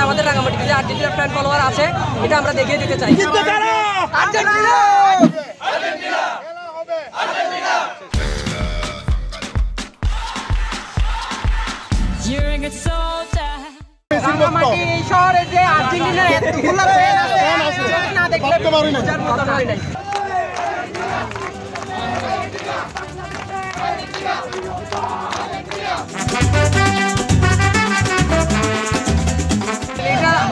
আমাদের রাঙামাটিতে যে আর্জেন্টিনা ফ্যান ফলোয়ার আছে এটা আমরা দেখিয়ে দিতে চাই। রাঙামাটি শহরে যে আর্জেন্টিনার এতগুলো ফ্যান আছে না দেখলে বুঝতে পারি না।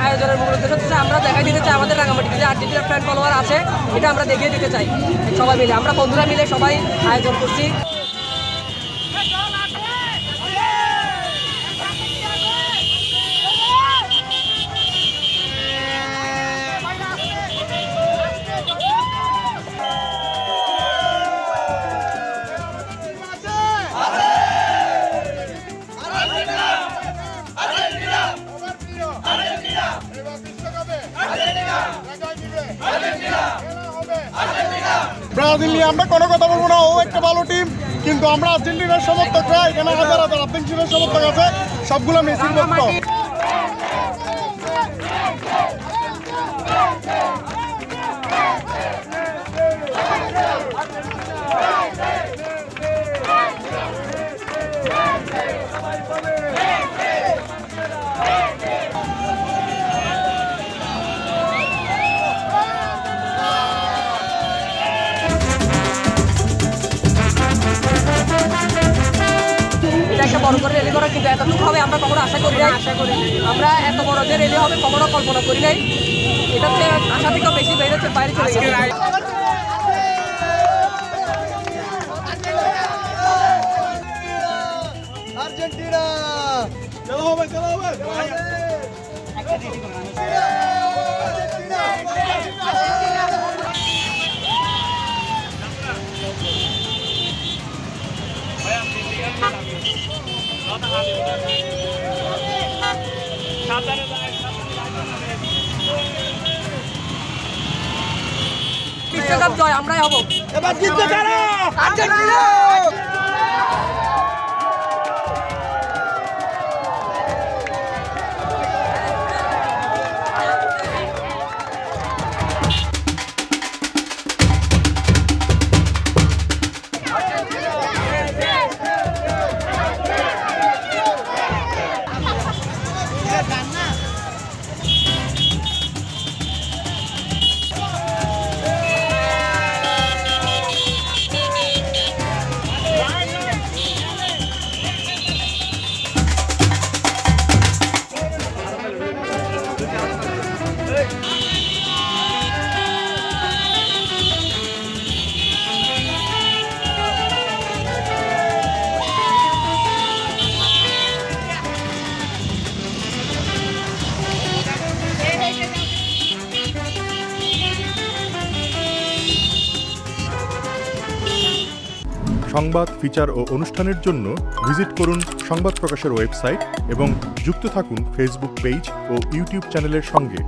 আয়োজনের মূল উদ্দেশ্য হচ্ছে আমরা দেখাই দিতে চাই আমাদের রাঙামাটিতে যে আর্জেন্টিনা ফ্যান ফলোয়ার আছে এটা আমরা দেখিয়ে দিতে চাই। সবাই মিলে আমরা বন্ধুরা মিলে সবাই আয়োজন করছি। ব্রাজিল নিয়ে আমরা কোনো কথা বলবো না, ও একটা ভালো টিম, কিন্তু আমরা আর্জেন্টিনার সমর্থকরা এখানে হাজার হাজার আর্জেন্টিনার সমর্থক আছে, সবগুলো মেসির ভক্ত। একটা বড় করে রেলি করা কিন্তু এতটুকু হবে আমরা কখনো আশা করি নাই। আমরা এত বড় যে রেলি হবে কখনো কল্পনা করি নাই। এটা হচ্ছে আশা থেকেও বেশি বাইরে চলে গেছে। আর্জেন্টিনা চলো হবে বিশ্বকাপ জয় আমরাই হব। এবার জিতবে কারা? আর্জেন্টিনা। সংবাদ, ফিচার ও অনুষ্ঠানের জন্য ভিজিট করুন সংবাদ প্রকাশের ওয়েবসাইট এবং যুক্ত থাকুন ফেসবুক পেজ ও ইউটিউব চ্যানেলের সঙ্গে।